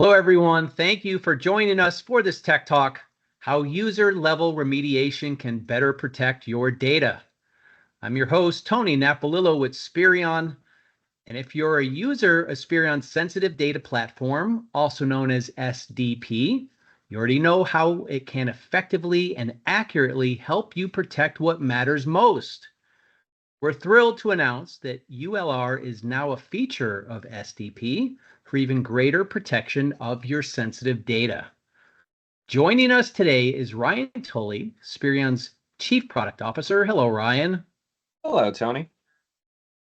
Hello, everyone. Thank you for joining us for this Tech Talk, how user-level remediation can better protect your data. I'm your host, Tony Napolillo with Spirion. And if you're a user of Spirion's Sensitive Data Platform, also known as SDP, you already know how it can effectively and accurately help you protect what matters most. We're thrilled to announce that ULR is now a feature of SDP for even greater protection of your sensitive data. Joining us today is Ryan Tully, Spirion's Chief Product Officer. Hello, Ryan. Hello, Tony.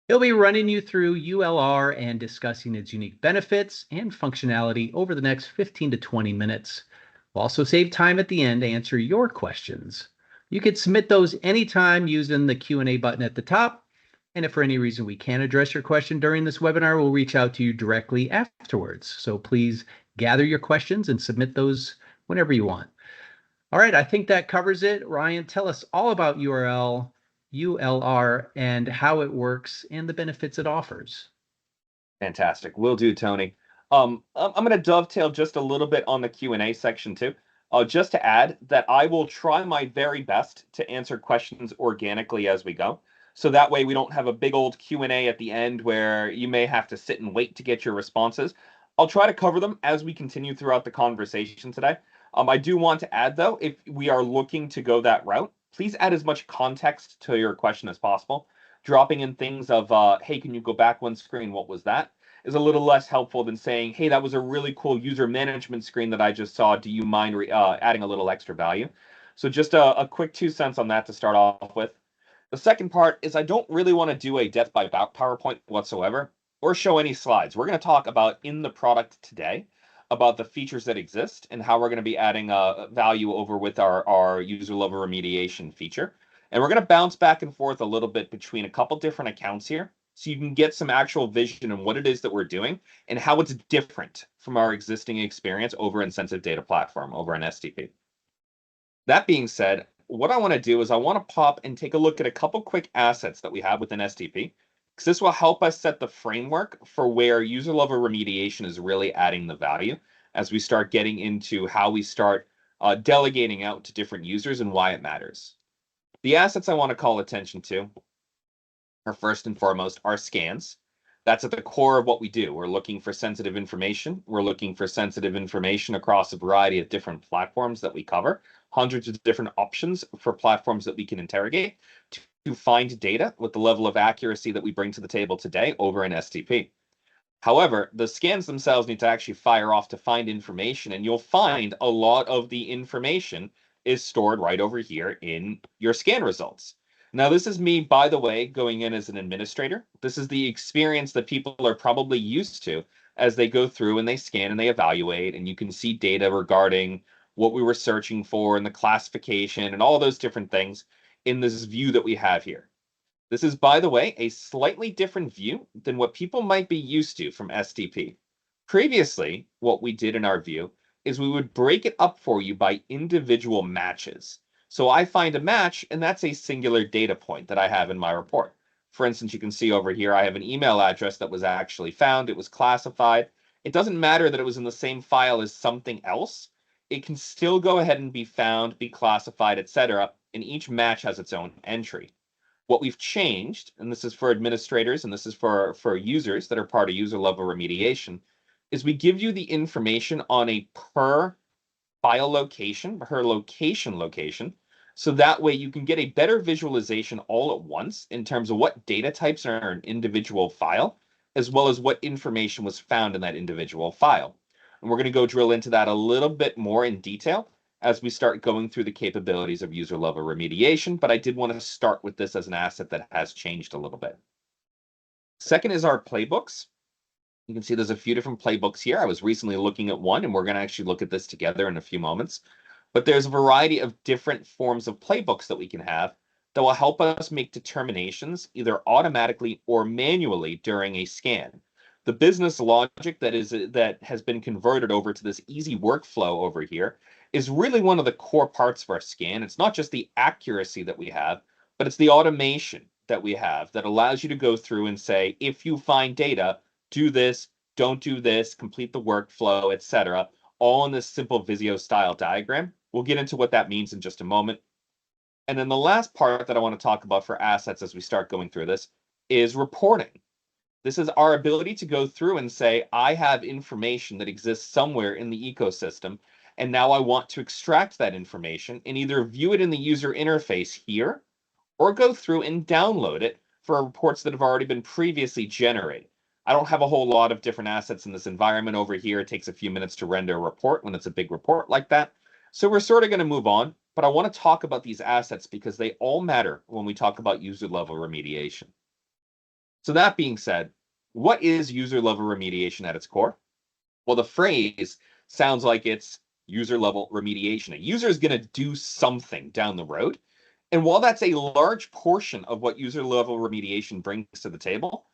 He'll be running you through ULR and discussing its unique benefits and functionality over the next 15 to 20 minutes. We'll also save time at the end to answer your questions. You can submit those anytime using the Q&A button at the top. And if for any reason we can't address your question during this webinar, we'll reach out to you directly afterwards. So please gather your questions and submit those whenever you want. All right, I think that covers it. Ryan, tell us all about ULR and how it works and the benefits it offers. Fantastic. Will do, Tony. I'm going to dovetail just a little bit on the Q&A section too. Just to add that I will try my very best to answer questions organically as we go. So that way we don't have a big old Q&A at the end where you may have to sit and wait to get your responses. I'll try to cover them as we continue throughout the conversation today. I do want to add, though, if we are looking to go that route, please add as much context to your question as possible. Dropping in things of, hey, can you go back one screen? What was that? Is a little less helpful than saying, hey, that was a really cool user management screen that I just saw. Do you mind adding a little extra value? So just a quick 2 cents on that to start off with. The second part is I don't really want to do a death by PowerPoint whatsoever or show any slides. We're going to talk about in the product today about the features that exist and how we're going to be adding value over with our user level remediation feature. And we're going to bounce back and forth a little bit between a couple different accounts here so you can get some actual vision on what it is that we're doing and how it's different from our existing experience over in Sensitive Data Platform, over in SDP. That being said, what I want to do is I want to pop and take a look at a couple quick assets that we have within SDP, because this will help us set the framework for where user level remediation is really adding the value as we start getting into how we start delegating out to different users and why it matters. The assets I want to call attention to are first and foremost our scans. That's at the core of what we do. We're looking for sensitive information. We're looking for sensitive information across a variety of different platforms that we cover, hundreds of different options for platforms that we can interrogate to find data with the level of accuracy that we bring to the table today over in SDP. However, the scans themselves need to actually fire off to find information, and you'll find a lot of the information is stored right over here in your scan results. Now, this is me, by the way, going in as an administrator. This is the experience that people are probably used to as they go through and they scan and they evaluate, and you can see data regarding what we were searching for and the classification and all those different things in this view that we have here. This is, by the way, a slightly different view than what people might be used to from SDP. Previously, what we did in our view is we would break it up for you by individual matches. So I find a match, and that's a singular data point that I have in my report. For instance, you can see over here, I have an email address that was actually found. It was classified. It doesn't matter that it was in the same file as something else. It can still go ahead and be found, be classified, etc. And each match has its own entry. What we've changed, and this is for administrators, and this is for users that are part of user level remediation, is we give you the information on a per file location, per location, so that way you can get a better visualization all at once in terms of what data types are in an individual file, as well as what information was found in that individual file. And we're going to go drill into that a little bit more in detail as we start going through the capabilities of user level remediation, but I did want to start with this as an asset that has changed a little bit. Second is our playbooks. You can see there's a few different playbooks here. I was recently looking at one, and we're going to actually look at this together in a few moments. But there's a variety of different forms of playbooks that we can have that will help us make determinations either automatically or manually during a scan. The business logic that has been converted over to this easy workflow over here is really one of the core parts of our scan. It's not just the accuracy that we have, but it's the automation that we have that allows you to go through and say, if you find data, do this, don't do this, complete the workflow, etc., all in this simple Visio style diagram. We'll get into what that means in just a moment. And then the last part that I want to talk about for assets as we start going through this is reporting. This is our ability to go through and say, I have information that exists somewhere in the ecosystem, and now I want to extract that information and either view it in the user interface here, or go through and download it for reports that have already been previously generated. I don't have a whole lot of different assets in this environment over here. It takes a few minutes to render a report when it's a big report like that. So we're sort of going to move on, but I want to talk about these assets because they all matter when we talk about user-level remediation. So that being said, what is user-level remediation at its core? Well, the phrase sounds like it's user-level remediation. A user is going to do something down the road. And while that's a large portion of what user-level remediation brings to the table,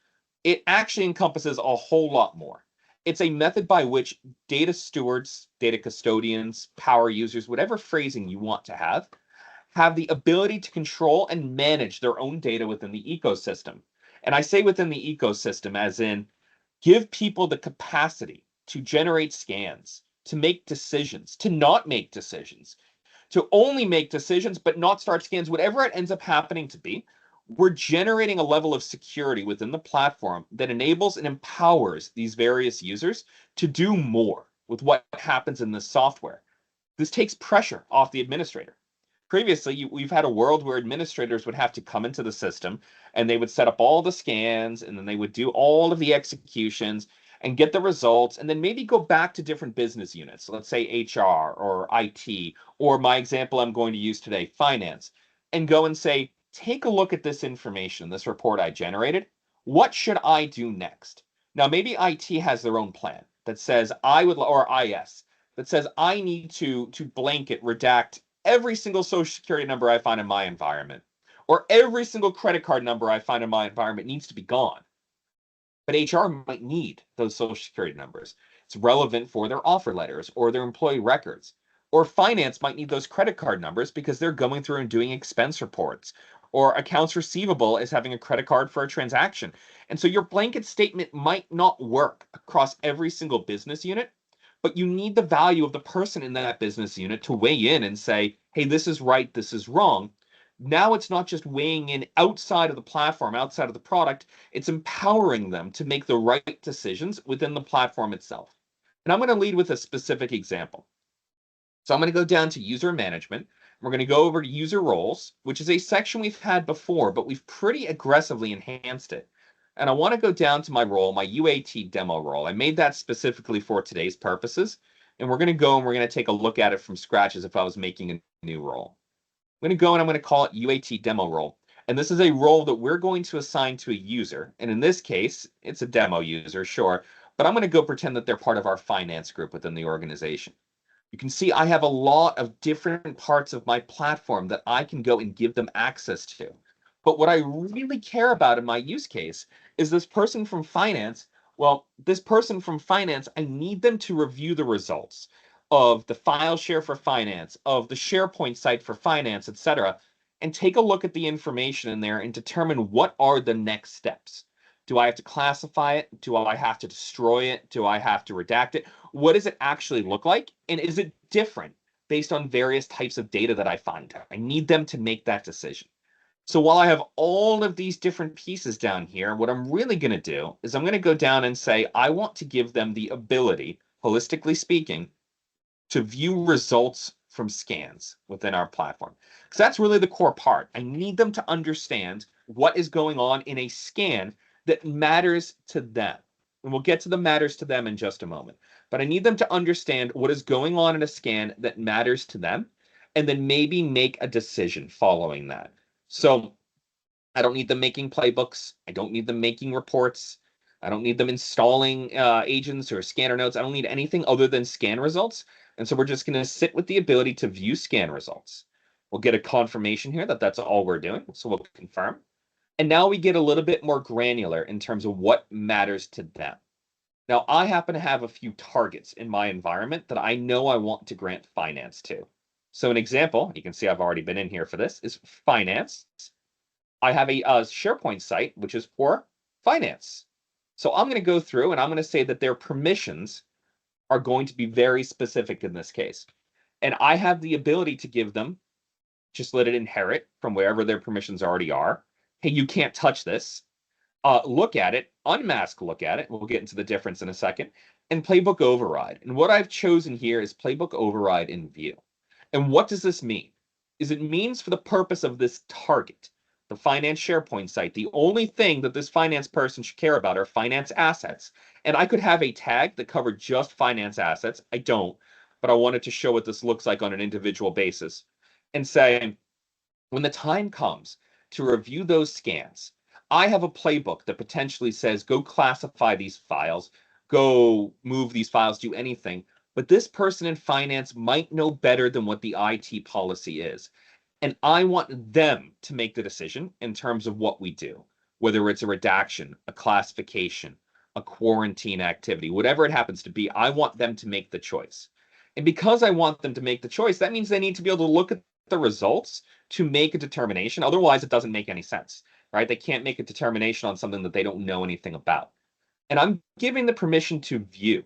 it actually encompasses a whole lot more. It's a method by which data stewards, data custodians, power users, whatever phrasing you want to have the ability to control and manage their own data within the ecosystem. And I say within the ecosystem as in give people the capacity to generate scans, to make decisions, to not make decisions, to only make decisions but not start scans, whatever it ends up happening to be. We're generating a level of security within the platform that enables and empowers these various users to do more with what happens in this software. This takes pressure off the administrator. Previously, we've had a world where administrators would have to come into the system and they would set up all the scans and then they would do all of the executions and get the results and then maybe go back to different business units. Let's say HR or IT, or my example I'm going to use today, finance, and go and say, take a look at this information, this report I generated. What should I do next? Now, maybe IT has their own plan that says or IS, that says I need to blanket redact every single social security number I find in my environment, or every single credit card number I find in my environment needs to be gone. But HR might need those social security numbers. It's relevant for their offer letters or their employee records. Or finance might need those credit card numbers because they're going through and doing expense reports. Or accounts receivable is having a credit card for a transaction. And so your blanket statement might not work across every single business unit, but you need the value of the person in that business unit to weigh in and say, hey, this is right, this is wrong. Now it's not just weighing in outside of the platform, outside of the product, it's empowering them to make the right decisions within the platform itself. And I'm going to lead with a specific example. So I'm going to go down to user management. We're going to go over to user roles, which is a section we've had before, but we've pretty aggressively enhanced it. And I want to go down to my role, my UAT demo role. I made that specifically for today's purposes. And we're going to go and we're going to take a look at it from scratch as if I was making a new role. I'm going to go and I'm going to call it UAT demo role. And this is a role that we're going to assign to a user. And in this case, it's a demo user, sure. But I'm going to go pretend that they're part of our finance group within the organization. You can see I have a lot of different parts of my platform that I can go and give them access to. But what I really care about in my use case is this person from finance. Well, this person from finance, I need them to review the results of the file share for finance, of the SharePoint site for finance, etc., and take a look at the information in there and determine what are the next steps. Do I have to classify it? Do I have to destroy it? Do I have to redact it? What does it actually look like? And is it different based on various types of data that I find? I need them to make that decision. So while I have all of these different pieces down here, what I'm really going to do is I'm going to go down and say, I want to give them the ability, holistically speaking, to view results from scans within our platform. Because that's really the core part. I need them to understand what is going on in a scan that matters to them. And we'll get to the matters to them in just a moment. But I need them to understand what is going on in a scan that matters to them, and then maybe make a decision following that. So I don't need them making playbooks. I don't need them making reports. I don't need them installing agents or scanner notes. I don't need anything other than scan results. And so we're just going to sit with the ability to view scan results. We'll get a confirmation here that that's all we're doing. So we'll confirm. And now we get a little bit more granular in terms of what matters to them. Now, I happen to have a few targets in my environment that I know I want to grant finance to. So an example, you can see I've already been in here for this, is finance. I have a SharePoint site, which is for finance. So I'm going to go through and I'm going to say that their permissions are going to be very specific in this case. And I have the ability to give them, just let it inherit from wherever their permissions already are. Hey, you can't touch this. Look at it, unmask look at it. We'll get into the difference in a second. And Playbook override. And what I've chosen here is Playbook override in view. And what does this mean? Is it means for the purpose of this target, the finance SharePoint site, the only thing that this finance person should care about are finance assets. And I could have a tag that covered just finance assets. I don't, but I wanted to show what this looks like on an individual basis and say, when the time comes to review those scans, I have a playbook that potentially says, go classify these files, go move these files, do anything. But this person in finance might know better than what the IT policy is. And I want them to make the decision in terms of what we do, whether it's a redaction, a classification, a quarantine activity, whatever it happens to be. I want them to make the choice. And because I want them to make the choice, that means they need to be able to look at the results to make a determination. Otherwise, it doesn't make any sense, right? They can't make a determination on something that they don't know anything about. And I'm giving the permission to view.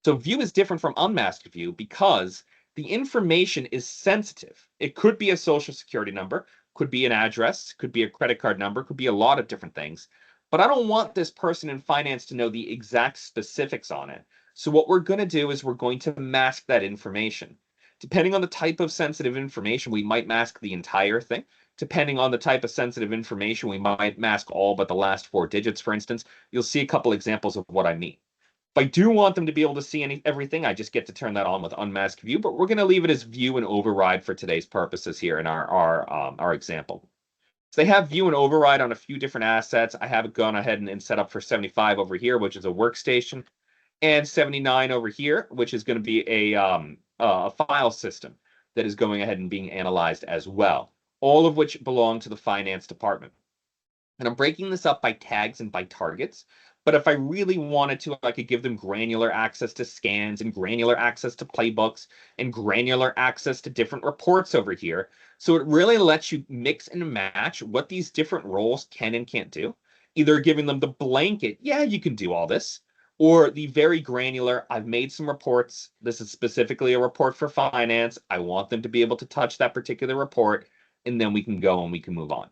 So view is different from unmasked view because the information is sensitive. It could be a social security number, could be an address, could be a credit card number, could be a lot of different things. But I don't want this person in finance to know the exact specifics on it. So what we're going to do is we're going to mask that information. Depending on the type of sensitive information, we might mask the entire thing. Depending on the type of sensitive information, we might mask all but the last 4 digits, for instance. You'll see a couple examples of what I mean. If I do want them to be able to see everything, I just get to turn that on with unmasked view, but we're going to leave it as view and override for today's purposes here in our example. So they have view and override on a few different assets. I have gone ahead and set up for 75 over here, which is a workstation, and 79 over here, which is going to be a file system that is going ahead and being analyzed as well, all of which belong to the finance department. And I'm breaking this up by tags and by targets. But if I really wanted to, I could give them granular access to scans and granular access to playbooks and granular access to different reports over here. So it really lets you mix and match what these different roles can and can't do. Either giving them the blanket, yeah, you can do all this, or the very granular, I've made some reports. This is specifically a report for finance. I want them to be able to touch that particular report, and then we can go and we can move on.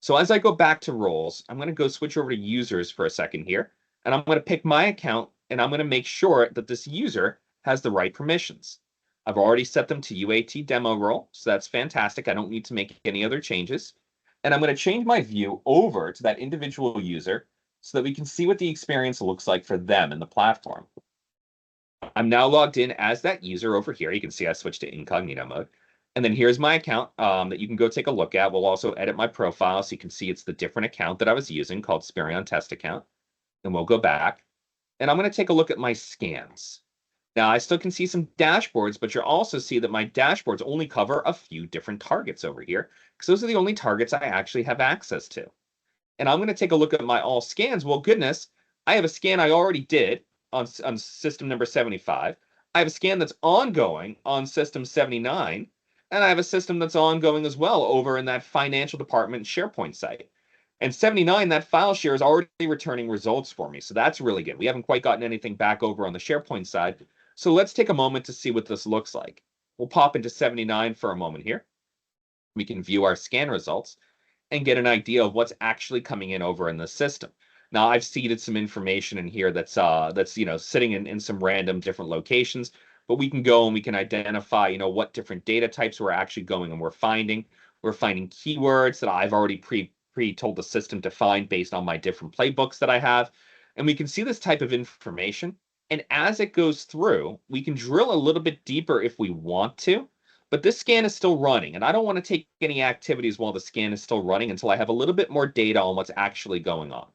So as I go back to roles, I'm going to go switch over to users for a second here, and I'm going to pick my account, and I'm going to make sure that this user has the right permissions. I've already set them to UAT demo role, so that's fantastic. I don't need to make any other changes. And I'm going to change my view over to that individual user so that we can see what the experience looks like for them in the platform. I'm now logged in as that user over here. You can see I switched to incognito mode. And then here's my account that you can go take a look at. We'll also edit my profile so you can see it's the different account that I was using called Spirion test account. And we'll go back. And I'm going to take a look at my scans. Now, I still can see some dashboards, but you'll also see that my dashboards only cover a few different targets over here because those are the only targets I actually have access to. And I'm going to take a look at my all scans. Well, goodness, I have a scan I already did on system number 75. I have a scan that's ongoing on system 79. And I have a system that's ongoing as well over in that financial department SharePoint site. And 79, that file share is already returning results for me. So that's really good. We haven't quite gotten anything back over on the SharePoint side. So let's take a moment to see what this looks like. We'll pop into 79 for a moment here. We can view our scan results and get an idea of what's actually coming in over in the system. Now, I've seeded some information in here that's sitting in some random different locations, but we can go and we can identify, what different data types we're actually going and we're finding. We're finding keywords that I've already pre-told the system to find based on my different playbooks that I have. And we can see this type of information. And as it goes through, we can drill a little bit deeper if we want to. But this scan is still running, and I don't want to take any activities while the scan is still running until I have a little bit more data on what's actually going on.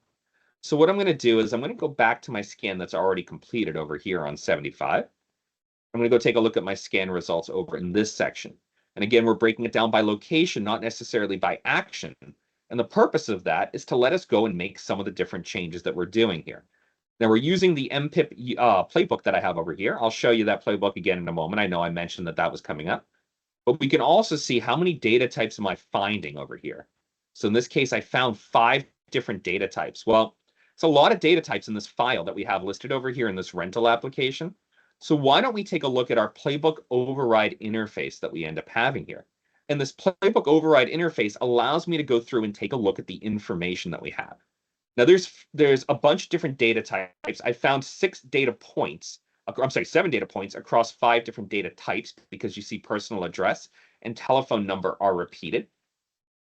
So what I'm going to do is I'm going to go back to my scan that's already completed over here on 75. I'm going to go take a look at my scan results over in this section. And again, we're breaking it down by location, not necessarily by action. And the purpose of that is to let us go and make some of the different changes that we're doing here. Now we're using the MPIP playbook that I have over here. I'll show you that playbook again in a moment. I know I mentioned that was coming up. But we can also see how many data types am I finding over here. So in this case, I found 5 different data types. Well, It's a lot of data types in this file that we have listed over here in this rental application. So why don't we take a look at our Playbook override interface that we end up having here? And this Playbook override interface allows me to go through and take a look at the information that we have. Now, there's a bunch of different data types. I found 7 data points across 5 different data types, because you see personal address and telephone number are repeated.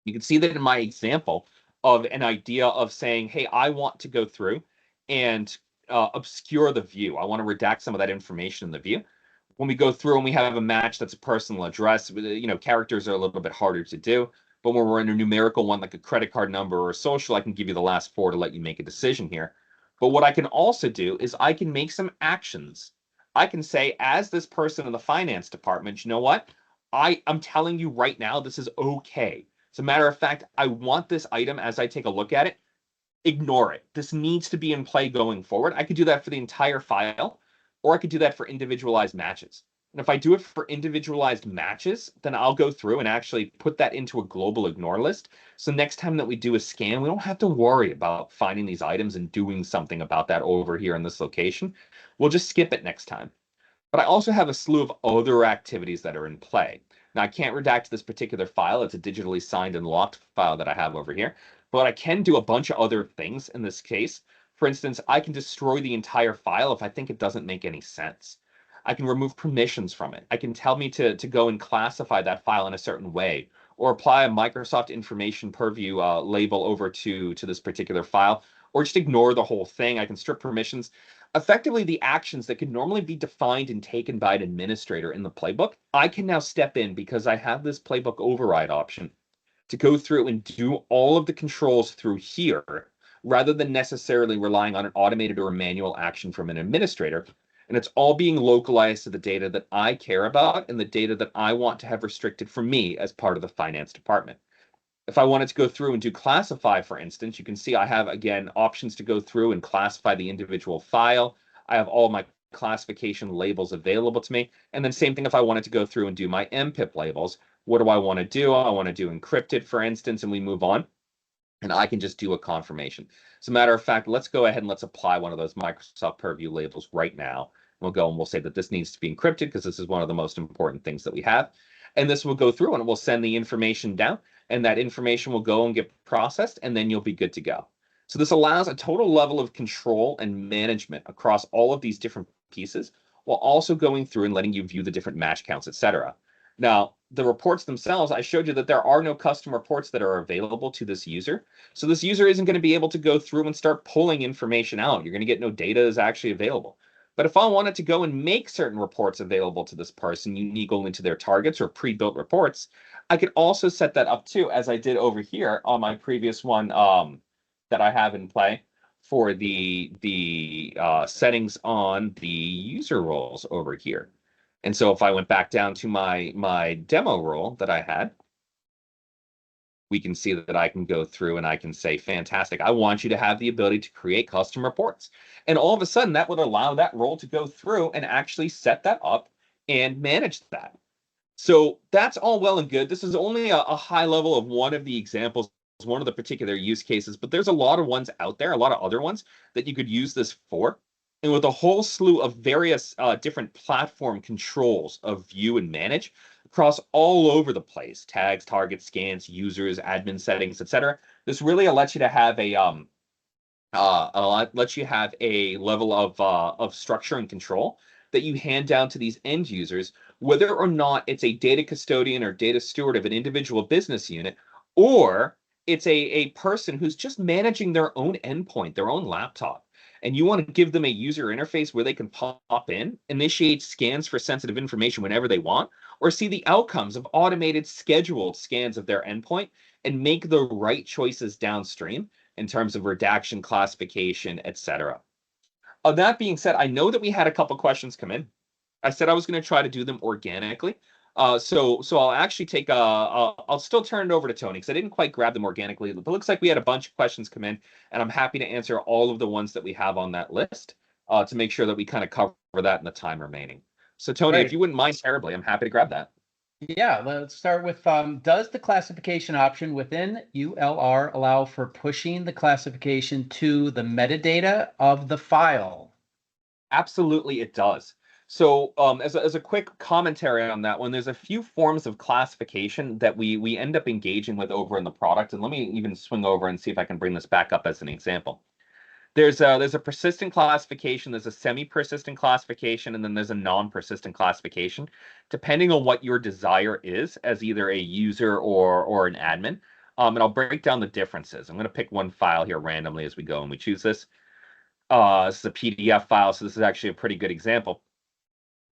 You can see that in my example of an idea of saying, hey, I want to go through and obscure the view. I want to redact some of that information in the view. When we go through and we have a match that's a personal address, characters are a little bit harder to do. But when we're in a numerical one, like a credit card number or a social, I can give you the last 4 to let you make a decision here. But what I can also do is I can make some actions. I can say, as this person in the finance department, you know what? I'm telling you right now, this is okay. As a matter of fact, I want this item, as I take a look at it, ignore it. This needs to be in play going forward. I could do that for the entire file, or I could do that for individualized matches. And if I do it for individualized matches, then I'll go through and actually put that into a global ignore list. So next time that we do a scan, we don't have to worry about finding these items and doing something about that over here in this location. We'll just skip it next time. But I also have a slew of other activities that are in play. Now, I can't redact this particular file. It's a digitally signed and locked file that I have over here. But I can do a bunch of other things in this case. For instance, I can destroy the entire file if I think it doesn't make any sense. I can remove permissions from it. I can tell me to go and classify that file in a certain way, or apply a Microsoft Information Purview label over to this particular file, or just ignore the whole thing. I can strip permissions. Effectively, the actions that could normally be defined and taken by an administrator in the playbook, I can now step in because I have this playbook override option to go through and do all of the controls through here, rather than necessarily relying on an automated or a manual action from an administrator. And it's all being localized to the data that I care about and the data that I want to have restricted for me as part of the finance department. If I wanted to go through and do classify, for instance, you can see I have, again, options to go through and classify the individual file. I have all my classification labels available to me. And then same thing if I wanted to go through and do my MPIP labels. What do I want to do? I want to do encrypted, for instance, and we move on. And I can just do a confirmation. As a matter of fact, let's go ahead and let's apply one of those Microsoft Purview labels right now. We'll go and we'll say that this needs to be encrypted because this is one of the most important things that we have. And this will go through and it will send the information down, and that information will go and get processed, and then you'll be good to go. So this allows a total level of control and management across all of these different pieces, while also going through and letting you view the different match counts, etc. Now, the reports themselves, I showed you that there are no custom reports that are available to this user. So this user isn't going to be able to go through and start pulling information out. You're going to get no data is actually available. But if I wanted to go and make certain reports available to this person, unique only to their targets or pre-built reports, I could also set that up too, as I did over here on my previous one that I have in play for the settings on the user roles over here. And so if I went back down to my demo role that I had, we can see that I can go through and I can say, fantastic, I want you to have the ability to create custom reports. And all of a sudden, that would allow that role to go through and actually set that up and manage that. So that's all well and good. This is only a high level of one of the examples, one of the particular use cases, but there's a lot of ones out there, a lot of other ones that you could use this for. And with a whole slew of various different platform controls of view and manage across all over the place, tags, targets, scans, users, admin settings, etc. This really lets you to have a lets you have a level of structure and control that you hand down to these end users, whether or not it's a data custodian or data steward of an individual business unit, or it's a person who's just managing their own endpoint, their own laptop. And you want to give them a user interface where they can pop in, initiate scans for sensitive information whenever they want, or see the outcomes of automated scheduled scans of their endpoint and make the right choices downstream in terms of redaction, classification, etc. That being said, I know that we had a couple questions come in. I said I was going to try to do them organically. So I'll actually take I'll still turn it over to Tony because I didn't quite grab them organically. But it looks like we had a bunch of questions come in, and I'm happy to answer all of the ones that we have on that list to make sure that we kind of cover that in the time remaining. So Tony, Right. if you wouldn't mind terribly, I'm happy to grab that. Yeah, let's start with does the classification option within ULR allow for pushing the classification to the metadata of the file? Absolutely, it does. So, as a quick commentary on that one, there's a few forms of classification that we end up engaging with over in the product. And let me even swing over and see if I can bring this back up as an example. There's a persistent classification, there's a semi-persistent classification, and then there's a non-persistent classification, depending on what your desire is as either a user or an admin. And I'll break down the differences. I'm going to pick one file here randomly as we go and we choose this. This is a PDF file, so this is actually a pretty good example.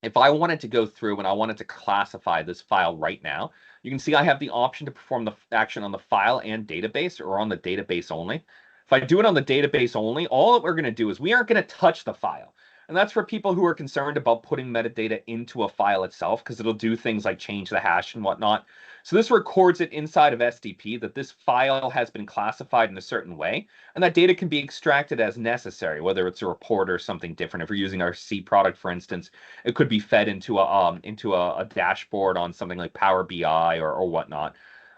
If I wanted to go through and I wanted to classify this file right now, you can see I have the option to perform the action on the file and database or on the database only. If I do it on the database only, all that we're going to do is we aren't going to touch the file. And that's for people who are concerned about putting metadata into a file itself, because it'll do things like change the hash and whatnot. So this records it inside of SDP that this file has been classified in a certain way, and that data can be extracted as necessary, whether it's a report or something different. If we're using our C product, for instance, it could be fed into a dashboard on something like Power BI or whatnot.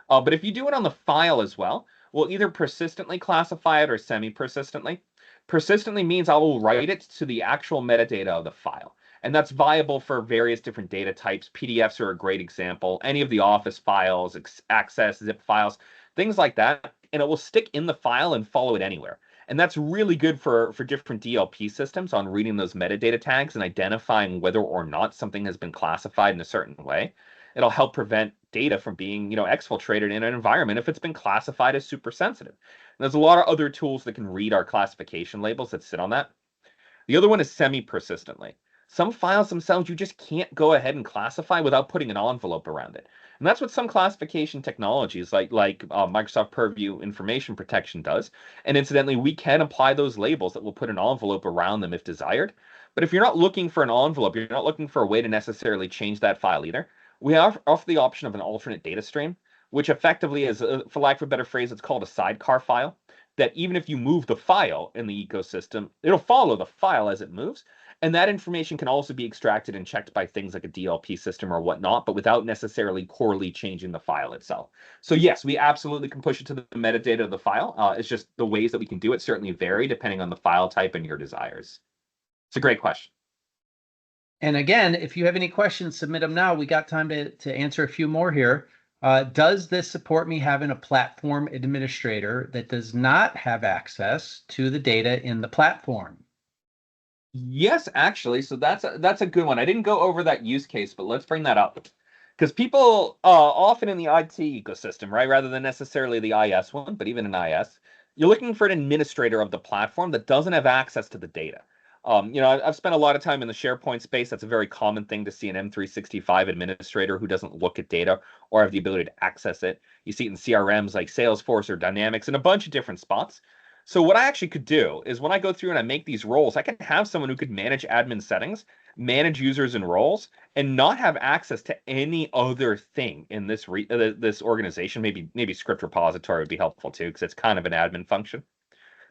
But if you do it on the file as well, we'll either persistently classify it or semi-persistently. Persistently means I will write it to the actual metadata of the file. And that's viable for various different data types. PDFs are a great example. Any of the Office files, Access, zip files, things like that. And it will stick in the file and follow it anywhere. And that's really good for different DLP systems on reading those metadata tags and identifying whether or not something has been classified in a certain way. It'll help prevent data from being, exfiltrated in an environment if it's been classified as super sensitive. And there's a lot of other tools that can read our classification labels that sit on that. The other one is semi-persistently. Some files themselves you just can't go ahead and classify without putting an envelope around it. And that's what some classification technologies like Microsoft Purview Information Protection does. And incidentally, we can apply those labels that will put an envelope around them if desired. But if you're not looking for an envelope, you're not looking for a way to necessarily change that file either. We offer the option of an alternate data stream, which effectively is, for lack of a better phrase, it's called a sidecar file that even if you move the file in the ecosystem, it'll follow the file as it moves. And that information can also be extracted and checked by things like a DLP system or whatnot, but without necessarily corely changing the file itself. So yes, we absolutely can push it to the metadata of the file. It's just the ways that we can do it certainly vary depending on the file type and your desires. It's a great question. And again, if you have any questions, submit them now. We got time to answer a few more here. Does this support me having a platform administrator that does not have access to the data in the platform? Yes, actually. So that's a good one. I didn't go over that use case, but let's bring that up. Because people often in the IT ecosystem, right, rather than necessarily the IS one, but even in IS, you're looking for an administrator of the platform that doesn't have access to the data. I've spent a lot of time in the SharePoint space. That's a very common thing to see an M365 administrator who doesn't look at data or have the ability to access it. You see it in CRMs like Salesforce or Dynamics and a bunch of different spots. So what I actually could do is when I go through and I make these roles, I can have someone who could manage admin settings, manage users and roles, and not have access to any other thing in this organization. Maybe script repository would be helpful too, because it's kind of an admin function.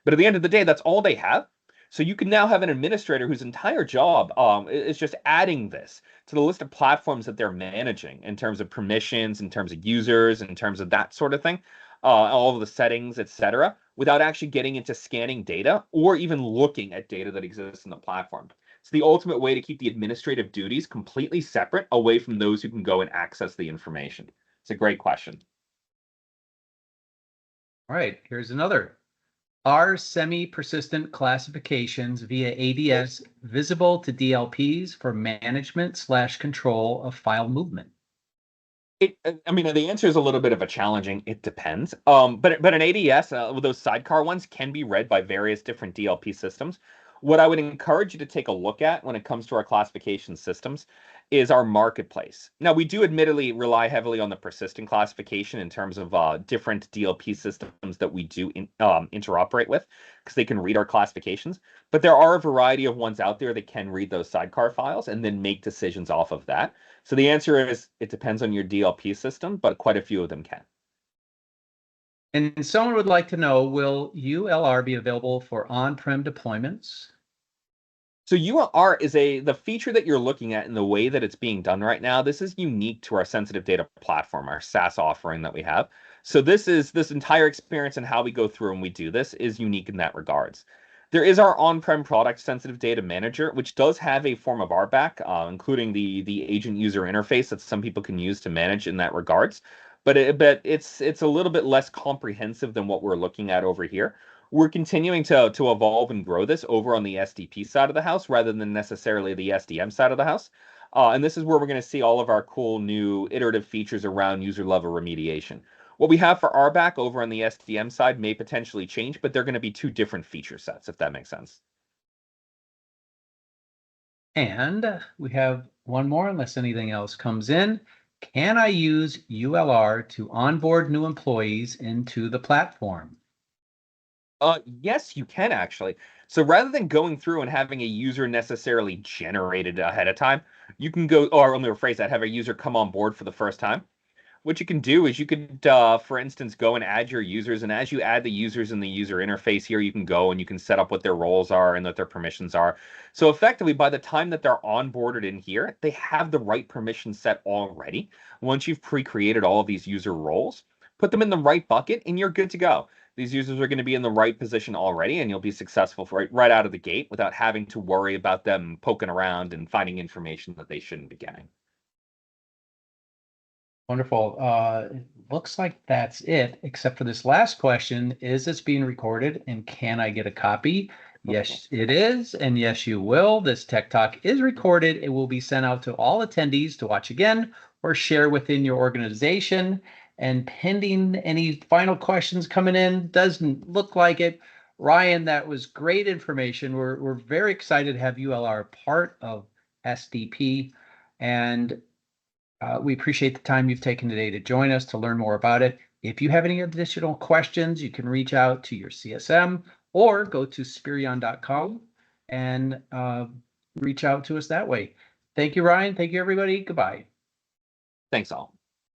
But at the end of the day, that's all they have. So you can now have an administrator whose entire job is just adding this to the list of platforms that they're managing in terms of permissions, in terms of users, in terms of that sort of thing, all of the settings, etc., without actually getting into scanning data or even looking at data that exists in the platform. It's the ultimate way to keep the administrative duties completely separate away from those who can go and access the information. It's a great question. All right, here's another. Are semi-persistent classifications via ADS visible to DLPs for management/control of file movement? The answer is a little bit of a challenging. It depends. But an ADS, with those sidecar ones, can be read by various different DLP systems. What I would encourage you to take a look at when it comes to our classification systems is our marketplace. Now, we do admittedly rely heavily on the persistent classification in terms of different DLP systems that we do interoperate with, because they can read our classifications. But there are a variety of ones out there that can read those sidecar files and then make decisions off of that. So the answer is it depends on your DLP system, but quite a few of them can. And someone would like to know, will ULR be available for on-prem deployments? So ULR is the feature that you're looking at in the way that it's being done right now. This is unique to our sensitive data platform, our SaaS offering that we have. So this entire experience and how we go through and we do this is unique in that regards. There is our on-prem product sensitive data manager, which does have a form of RBAC, including the agent user interface that some people can use to manage in that regards. But it's a little bit less comprehensive than what we're looking at over here. We're continuing to evolve and grow this over on the SDP side of the house rather than necessarily the SDM side of the house. And this is where we're going to see all of our cool new iterative features around user level remediation. What we have for RBAC over on the SDM side may potentially change, but they're going to be two different feature sets, if that makes sense. And we have one more, unless anything else comes in. Can I use ULR to onboard new employees into the platform? Yes, you can actually. So rather than going through and having a user necessarily generated ahead of time, you can go, or let me rephrase that, have a user come on board for the first time. What you can do is you could, for instance, go and add your users. And as you add the users in the user interface here, you can go and you can set up what their roles are and what their permissions are. So effectively, by the time that they're onboarded in here, they have the right permission set already. Once you've pre-created all of these user roles, put them in the right bucket and you're good to go. These users are going to be in the right position already, and you'll be successful right out of the gate without having to worry about them poking around and finding information that they shouldn't be getting. Wonderful. It looks like that's it, except for this last question. Is this being recorded and can I get a copy? Yes, it is. And yes, you will. This Tech Talk is recorded. It will be sent out to all attendees to watch again or share within your organization. And pending any final questions coming in, doesn't look like it. Ryan, that was great information. We're very excited to have ULR part of SDP. And we appreciate the time you've taken today to join us to learn more about it. If you have any additional questions, you can reach out to your CSM or go to spirion.com and reach out to us that way. Thank you, Ryan. Thank you, everybody. Goodbye. Thanks all.